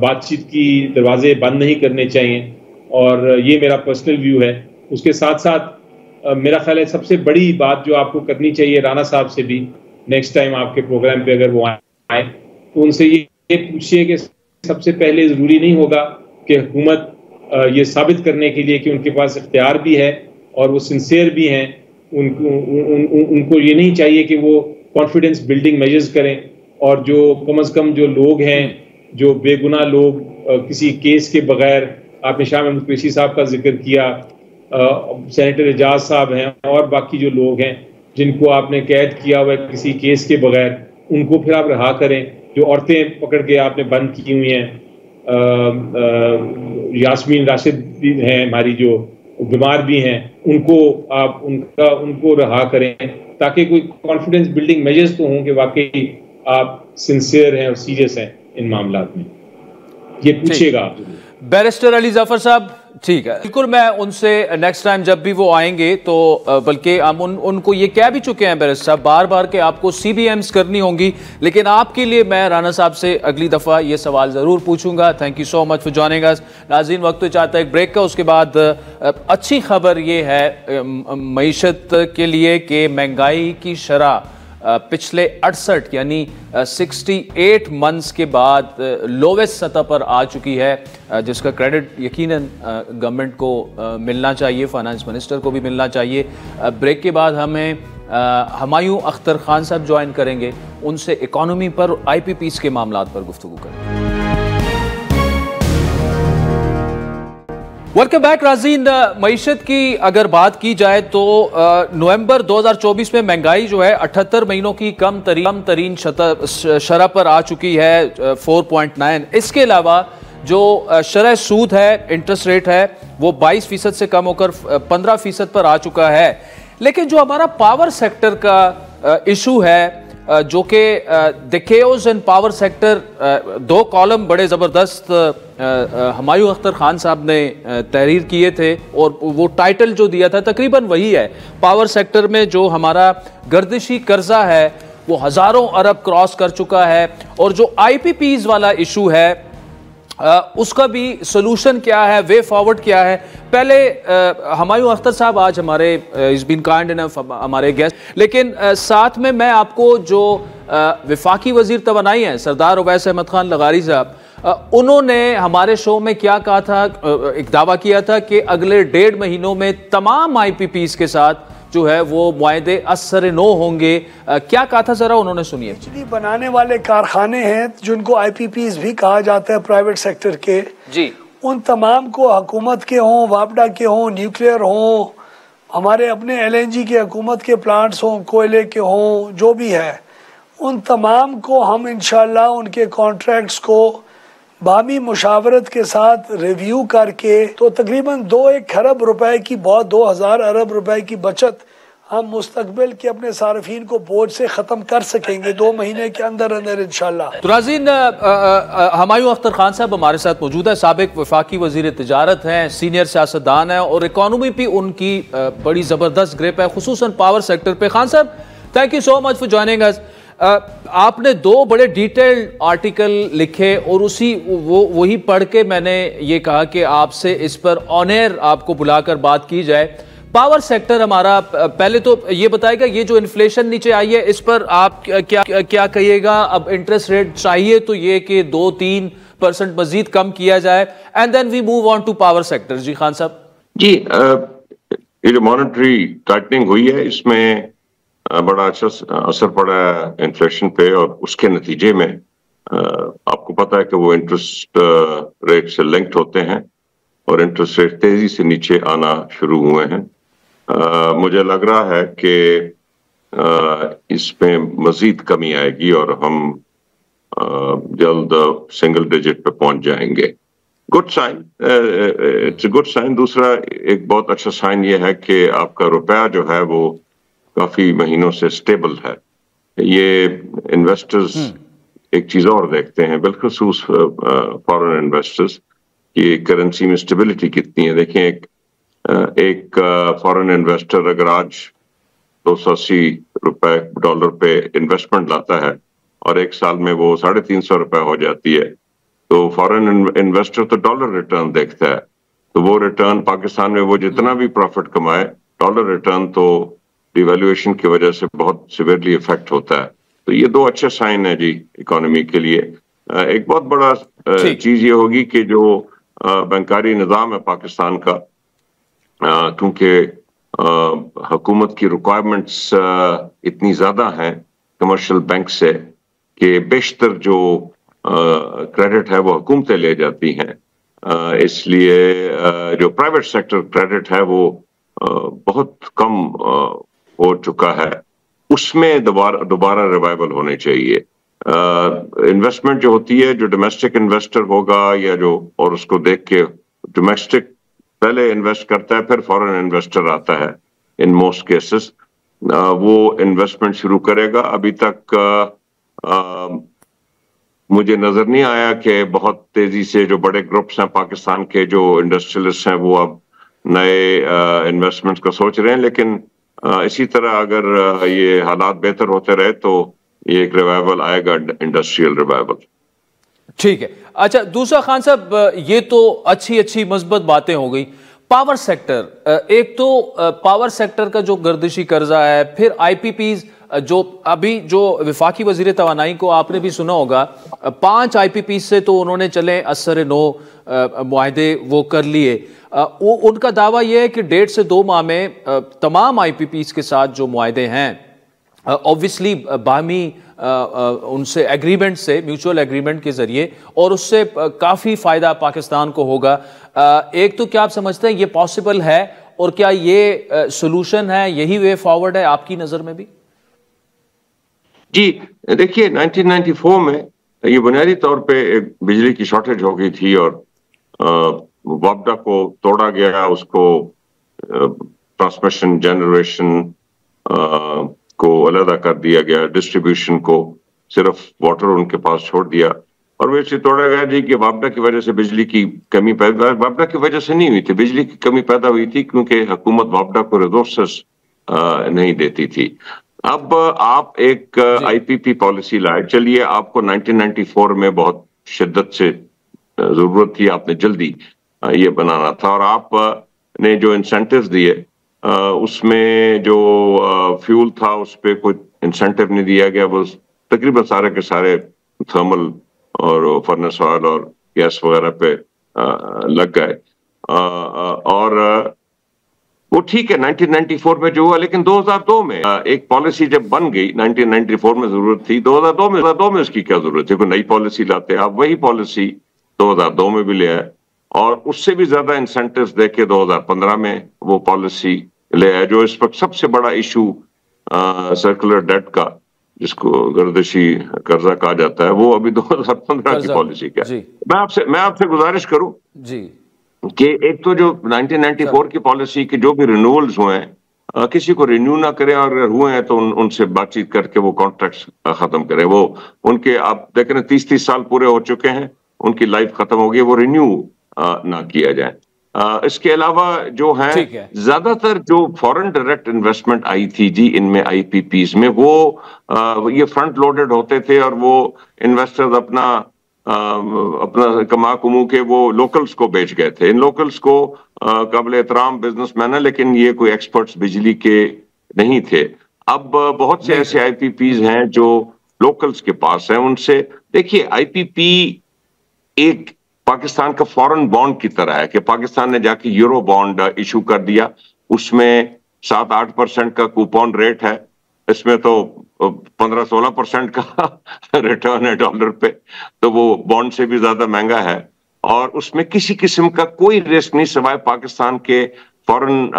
बातचीत की दरवाजे बंद नहीं करने चाहिए और ये मेरा पर्सनल व्यू है। उसके साथ साथ मेरा ख्याल है सबसे बड़ी बात जो आपको करनी चाहिए, राना साहब से भी नेक्स्ट टाइम आपके प्रोग्राम पे अगर वो आए तो उनसे ये पूछिए कि सबसे पहले ज़रूरी नहीं होगा कि हुकूमत ये साबित करने के लिए कि उनके पास इख्तियार भी है और वो सिंसियर भी हैं, उनको ये नहीं चाहिए कि वो कॉन्फिडेंस बिल्डिंग मेजर्स करें और जो कम से कम जो लोग हैं, जो बेगुनाह लोग किसी केस के बगैर, आपने शाह महमूद कुरैशी साहब का जिक्र किया, सेनेटर एजाज साहब हैं और बाकी जो लोग हैं जिनको आपने कैद किया हुआ है किसी केस के बगैर, उनको फिर आप रहा करें। जो औरतें पकड़ के आपने बंद की हुई हैं, यास्मीन राशिद भी हैं हमारी जो बीमार भी हैं, उनको रहा करें ताकि कोई कॉन्फिडेंस बिल्डिंग मेजर्स तो हों कि वाकई आप सिंसियर हैं और सीरियस हैं इन मामलात में। ये पूछिएगा आप। बैरिस्टर अली जफर साहब, ठीक है, बिल्कुल मैं उनसे नेक्स्ट टाइम जब भी वो आएंगे तो बल्कि हम उनको ये कह भी चुके हैं बैरिस्टर साहब बार बार कि आपको CBMs करनी होंगी, लेकिन आपके लिए मैं राना साहब से अगली दफ़ा ये सवाल ज़रूर पूछूंगा। Thank you so much for joining us. नाज़रीन, वक्त तो चाहता है एक ब्रेक का, उसके बाद अच्छी खबर ये है मईशत के लिए कि महंगाई की शरह पिछले 68 यानी 68 मंथ्स के बाद लोवेस्ट सतह पर आ चुकी है, जिसका क्रेडिट यकीनन गवर्नमेंट को मिलना चाहिए, फाइनेंस मिनिस्टर को भी मिलना चाहिए। ब्रेक के बाद हमें हुमायूं अख्तर खान साहब ज्वाइन करेंगे, उनसे इकॉनमी पर IPPs के मामलात पर गुफ्तगू करेंगे। वेलकम बैक नाज़रीन। मईशत की अगर बात की जाए तो नवंबर 2024 में महंगाई जो है 78 महीनों की कम तरीन शरह पर आ चुकी है 4.9। इसके अलावा जो शरह सूद है, इंटरेस्ट रेट है, वो 22% से कम होकर 15% पर आ चुका है। लेकिन जो हमारा पावर सेक्टर का इशू है, जो कि the chaos in power sector, 2 column बड़े ज़बरदस्त हुमायूं अख्तर खान साहब ने तहरीर किए थे और वो टाइटल जो दिया था तकरीबन वही है। पावर सेक्टर में जो हमारा गर्दिशी कर्जा है वो हज़ारों अरब क्रॉस कर चुका है, और जो IPPs वाला इशू है उसका भी सोल्यूशन क्या है, वे फॉरवर्ड क्या है। पहले हुमायूं अख्तर साहब आज हमारे इज बीन काइंड इनफ हमारे गेस्ट, लेकिन साथ में मैं आपको जो वफाकी वजीर तवानाई हैं सरदार उवैस अहमद खान लगारी साहब, उन्होंने हमारे शो में क्या कहा था, एक दावा किया था कि अगले 1.5 महीनों में तमाम IPPs के साथ जो है वो मुआहदे असर नो होंगे। क्या कहा था जरा उन्होंने सुनिए। बिजली बनाने वाले कारखाने हैं जिनको IPPs भी कहा जाता है प्राइवेट सेक्टर के जी, उन तमाम को हुकूमत के हों, वापडा के हों, न्यूक्लियर हों, हमारे अपने LNG के हुकूमत के प्लांट्स हों, कोयले के हों, जो भी है, उन तमाम को हम इंशाल्लाह उनके कॉन्ट्रैक्ट्स को बामी मुशावरत के साथ रिव्यू करके तो तकरीबन 2-1 खरब रुपए की, बहुत 2000 अरब रुपए की बचत हम मुस्तकबिल के अपने सार्फिन को बोझ से ख़त्म कर सकेंगे 2 महीने के अंदर अंदर इंशाल्लाह। तो नाज़रीन, हुमायूं अख्तर खान साहब हमारे साथ मौजूद है, साबिक वफाकी वजीर तिजारत हैं, सीनियर सियासतदान हैं और इकॉनमी भी उनकी बड़ी ज़बरदस्त ग्रिप है, खुसूसन पावर सेक्टर पे। खान साहब, thank you so much for joining us. आपने 2 बड़े डिटेल्ड आर्टिकल लिखे और वही पढ़ के मैंने ये कहा कि आपसे इस पर ऑन एयर आपको बुलाकर बात की जाए। पावर सेक्टर हमारा, पहले तो ये बताएगा ये जो इन्फ्लेशन नीचे आई है इस पर आप क्या कहिएगा। अब इंटरेस्ट रेट चाहिए तो ये कि 2-3% मजीद कम किया जाए, and then we move on to power sector. Ji Khan साहब। जी, ये जो मॉनेटरी टाइटनिंग हुई है इसमें बड़ा अच्छा असर पड़ा है इन्फ्लेशन पे, और उसके नतीजे में आपको पता है कि वो इंटरेस्ट रेट से लिंक्ड होते हैं और इंटरेस्ट रेट तेजी से नीचे आना शुरू हुए हैं। मुझे लग रहा है कि इसमें मजीद कमी आएगी और हम जल्द सिंगल डिजिट पे पहुंच जाएंगे। Good sign, it's a good sign. दूसरा एक बहुत अच्छा साइन ये है कि आपका रुपया जो है वो काफी महीनों से स्टेबल है। ये इन्वेस्टर्स एक चीज और देखते हैं, बिलखुसूस फॉरेन इन्वेस्टर्स, कि करेंसी में स्टेबिलिटी कितनी है। देखें, एक फॉरेन इन्वेस्टर अगर आज 280 रुपए डॉलर पे इन्वेस्टमेंट लाता है और 1 साल में वो 350 रुपए हो जाती है, तो फॉरेन इन्वेस्टर तो डॉलर रिटर्न देखता है, तो वो रिटर्न पाकिस्तान में वो जितना भी प्रॉफिट कमाए, डॉलर रिटर्न तो डिवैल्यूएशन की वजह से बहुत सिवियरली इफेक्ट होता है। तो ये 2 अच्छे साइन है जी इकोनॉमी के लिए। एक बहुत बड़ा चीज ये होगी कि जो बैंकारी निज़ाम है पाकिस्तान का, क्योंकि हुकूमत की रिक्वायरमेंट्स इतनी ज्यादा हैं कमर्शियल बैंक से कि बेशतर जो क्रेडिट है वो हुकूमतें ले जाती हैं, इसलिए जो प्राइवेट सेक्टर क्रेडिट है वो बहुत कम हो चुका है। उसमें दोबारा रिवाइवल होने चाहिए। इन्वेस्टमेंट जो होती है, जो डोमेस्टिक इन्वेस्टर होगा या जो, और उसको देख के डोमेस्टिक पहले इन्वेस्ट करता है, फिर फॉरेन इन्वेस्टर आता है इन मोस्ट केसेस, वो इन्वेस्टमेंट शुरू करेगा। अभी तक मुझे नजर नहीं आया कि बहुत तेजी से जो बड़े ग्रुप्स हैं पाकिस्तान के, जो इंडस्ट्रियलिस्ट हैं, वो अब नए इन्वेस्टमेंट्स को सोच रहे हैं। लेकिन इसी तरह अगर ये हालात बेहतर होते रहे तो ये एक रिवाइवल आएगा, इंडस्ट्रियल रिवाइवल। ठीक है। अच्छा, दूसरा खान साहब, ये तो अच्छी मजबूत बातें हो गई। पावर सेक्टर, एक तो पावर सेक्टर का जो गर्दिशी कर्जा है, फिर IPPs जो अभी जो वफाकी वजीर तवानाई को आपने भी सुना होगा, 5 IPPs से तो उन्होंने चले असर नो मुआहदे वो कर लिए। उनका दावा यह है कि 1.5 से 2 माह में तमाम IPPs के साथ जो मुआहदे हैं, ऑब्वियसली बामी उनसे एग्रीमेंट से, म्यूचुअल एग्रीमेंट के जरिए, और उससे काफ़ी फ़ायदा पाकिस्तान को होगा। एक तो क्या आप समझते हैं ये पॉसिबल है, और क्या ये सोल्यूशन है, यही वे फॉरवर्ड है आपकी नज़र में भी? जी देखिए, 1994 में ये बुनियादी तौर पे एक बिजली की शॉर्टेज हो गई थी और वापडा को तोड़ा गया, उसको ट्रांसमिशन जनरेशन को अलहदा कर दिया गया, डिस्ट्रीब्यूशन को सिर्फ वाटर उनके पास छोड़ दिया और वैसे तोड़ा गया जी कि वापडा की वजह से बिजली की कमी पैदा, वापडा की वजह से नहीं हुई थी, बिजली की कमी पैदा हुई थी क्योंकि हुकूमत वापडा को रिसोर्सेस नहीं देती थी। अब आप एक आईपीपी पॉलिसी लाए, चलिए आपको 1994 में बहुत शिद्दत से जरूरत थी, आपने जल्दी ये बनाना था और आपने जो इंसेंटिव्स दिए उसमें जो फ्यूल था उस पर कोई इंसेंटिव नहीं दिया गया, वो तकरीबन सारे के सारे थर्मल और फर्नेस ऑयल और गैस वगैरह पे लग गए और वो ठीक है 1994 में जो हुआ, लेकिन 2002 में एक पॉलिसी जब बन गई, 1994 में जरूरत थी, 2002 में उसकी क्या जरूरत है, कोई नई पॉलिसी लाते, आप वही पॉलिसी 2002 में भी ले आए और उससे भी ज्यादा इंसेंटिव्स देके 2015 में वो पॉलिसी ले आए, जो इस वक्त सबसे बड़ा इशू सर्कुलर डेट का, जिसको गर्दिशी कर्जा कहा जाता है, वो अभी 2015 की पॉलिसी क्या है। मैं आपसे गुजारिश करूं जी कि एक तो जो 1994 की पॉलिसी के जो भी रिन्यूअल्स हुए हैं, किसी को रिन्यू ना करें और अगर हुए हैं तो उनसे बातचीत करके वो कॉन्ट्रैक्ट्स खत्म करें। वो उनके आप देख रहे हैं 30 साल पूरे हो चुके हैं, उनकी लाइफ खत्म हो गई, वो रिन्यू ना किया जाए। इसके अलावा जो है ज्यादातर जो फॉरेन डायरेक्ट इन्वेस्टमेंट आई थी जी इनमें आईपीपीज में, वो ये फ्रंट लोडेड होते थे और वो इन्वेस्टर्स अपना कमा कुमू के वो लोकल्स को बेच गए थे। इन लोकल्स को काबिल एहतराम बिजनेसमैन है, लेकिन ये कोई एक्सपर्ट्स बिजली के नहीं थे। अब बहुत से ऐसे आईपीपीज हैं जो लोकल्स के पास हैं, उनसे देखिए आईपीपी एक पाकिस्तान का फॉरेन बॉन्ड की तरह है कि पाकिस्तान ने जाके यूरो बॉन्ड इशू कर दिया, उसमें 7-8% का कूपन रेट है, इसमें तो 15-16% का रिटर्न है डॉलर पे, तो वो बॉन्ड से भी ज्यादा महंगा है और उसमें किसी किस्म का कोई रिस्क नहीं सिवाय पाकिस्तान के फॉरेन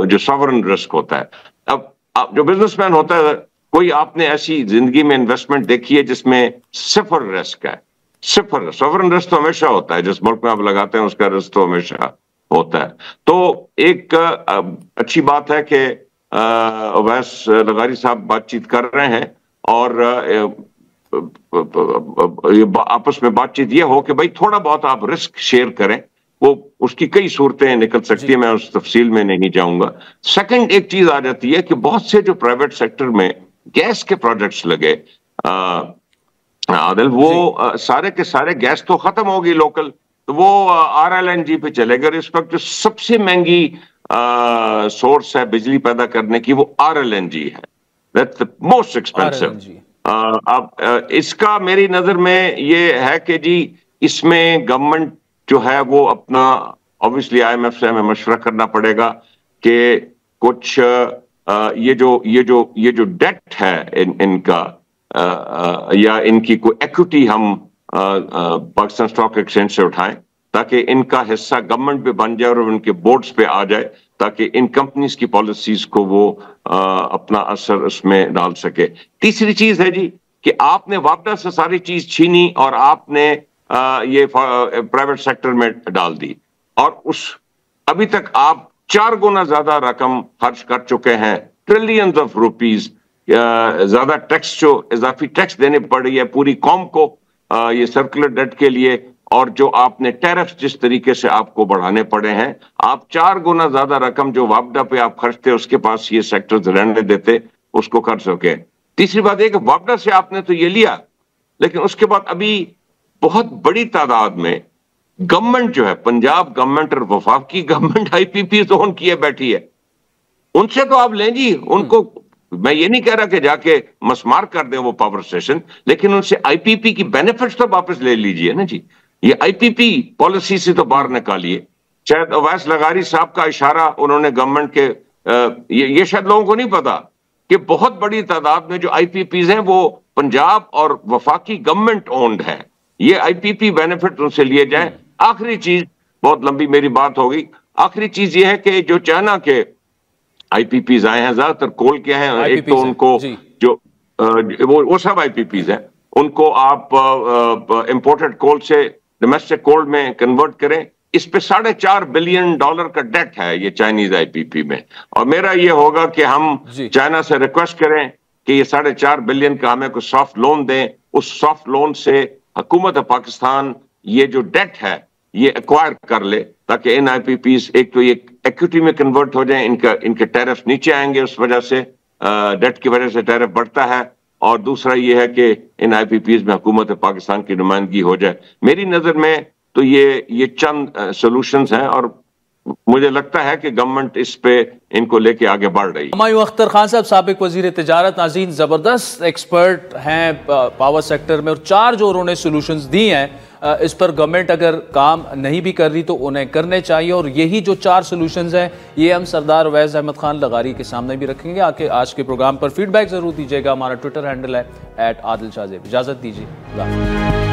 जो सॉवरेन रिस्क होता है। अब जो बिजनेसमैन होता है, कोई आपने ऐसी जिंदगी में इन्वेस्टमेंट देखी है जिसमें सिफर रिस्क है? सिफर। सॉवरेन रिस्क तो हमेशा होता है, जिस मुल्क में आप लगाते हैं उसका रिस्क तो हमेशा होता है। तो एक अच्छी बात है कि अवैस लगारी साहब बातचीत कर रहे हैं और आपस में बातचीत ये हो कि भाई थोड़ा बहुत आप रिस्क शेयर करें, वो उसकी कई सूरतें निकल सकती है, मैं उस तफसील में नहीं जाऊंगा। सेकंड एक चीज आ जाती है कि बहुत से जो प्राइवेट सेक्टर में गैस के प्रोजेक्ट्स लगे आदिल, वो सारे के सारे गैस तो खत्म होगी लोकल, तो वो RLNG पे चलेगा। इस वक्त जो सबसे महंगी सोर्स है बिजली पैदा करने की वो RLNG है, दैट्स द मोस्ट एक्सपेंसिव। अब इसका मेरी नजर में ये है कि जी इसमें गवर्नमेंट जो है वो अपना ऑब्वियसली IMF से हमें मशवरा करना पड़ेगा कि कुछ ये जो डेट है इनका या इनकी कोई इक्विटी हम पाकिस्तान स्टॉक एक्सचेंज से उठाएं ताकि इनका हिस्सा गवर्नमेंट पे बन जाए और उनके बोर्ड्स पे आ जाए, ताकि इन कंपनीज की पॉलिसीज को वो अपना असर उसमें डाल सके। तीसरी चीज है जी कि आपने वापडा से सारी चीज छीनी और आपने ये प्राइवेट सेक्टर में डाल दी और उस अभी तक आप 4 गुना ज्यादा रकम खर्च कर चुके हैं, ट्रिलियंस ऑफ रुपीज ज्यादा टैक्स, जो इजाफी टैक्स देने पड़ रही है पूरी कौम को ये सर्कुलर डेट के लिए, और जो आपने टैरिफ जिस तरीके से आपको बढ़ाने पड़े हैं, आप 4 गुना ज्यादा रकम जो वापडा पे आप खर्चते उसके पास ये सेक्टर्स रहने देते, उसको कर सके। तीसरी बात है कि वापडा से आपने तो ये लिया, लेकिन उसके बाद अभी बहुत बड़ी तादाद में गवर्नमेंट जो है, पंजाब गवर्नमेंट और वफाकी गवर्नमेंट आईपीपी ओन किए बैठी है, उनसे तो आप लें जी। उनको मैं ये नहीं कह रहा कि जाके मसमार कर दें वो पावर स्टेशन, लेकिन उनसे आईपीपी की बेनिफिट्स तो वापस ले लीजिए ना जी। ये आईपीपी पॉलिसी से तो बाहर निकालिए। शायद अवैस लगारी साहब का इशारा उन्होंने गवर्नमेंट के ये शायद लोगों को नहीं पता कि बहुत बड़ी तादाद में जो आईपीपीज हैं वो पंजाब और वफाकी गवर्नमेंट ओन्ड है। ये आईपीपी बेनिफिट उनसे लिए जाए। आखिरी चीज, बहुत लंबी मेरी बात हो गई, आखिरी चीज ये है कि जो चाइना के आईपीपीज आए हैं, ज्यादातर कोल के हैं, एक तो उनको जो वो सब आईपीपीज हैं, उनको आप इंपोर्टेड कोल से डोमेस्टिक कोल में कन्वर्ट करें, इस पे $4.5 बिलियन का डेट है ये चाइनीज आईपीपी में। और मेरा ये होगा कि हम चाइना से रिक्वेस्ट करें कि ये $4.5 बिलियन का हमें कुछ सॉफ्ट लोन दें। उस सॉफ्ट लोन से हुकूमत पाकिस्तान ये जो डेट है ये एक्वायर कर ले, ताकि इन आईपीपीज एक तो ये इक्विटी में कन्वर्ट हो जाए, इनके टैरिफ नीचे आएंगे, उस वजह से डेट की वजह से टैरिफ बढ़ता है। और दूसरा ये है कि इन आईपीपीज में हुकूमत पाकिस्तान की नुमाइंदगी हो जाए। मेरी नजर में तो ये चंद सॉल्यूशंस हैं और मुझे लगता है कि गवर्नमेंट इस पे इनको लेके आगे बढ़ रही है। हुमायूं अख्तर खान साहब साबिक वजीर तिजारत, नाज़रीन ज़बरदस्त एक्सपर्ट हैं पावर सेक्टर में, और 4 जो उन्होंने सोल्यूशंस दी हैं इस पर गवर्नमेंट अगर काम नहीं भी कर रही तो उन्हें करने चाहिए। और यही जो 4 सोल्यूशंस हैं ये हम सरदार उवैस अहमद खान लगारी के सामने भी रखेंगे। आके आज के प्रोग्राम पर फीडबैक ज़रूर दीजिएगा। हमारा ट्विटर हैंडल है @आदिल शाहज़ेब। इजाज़त दीजिए।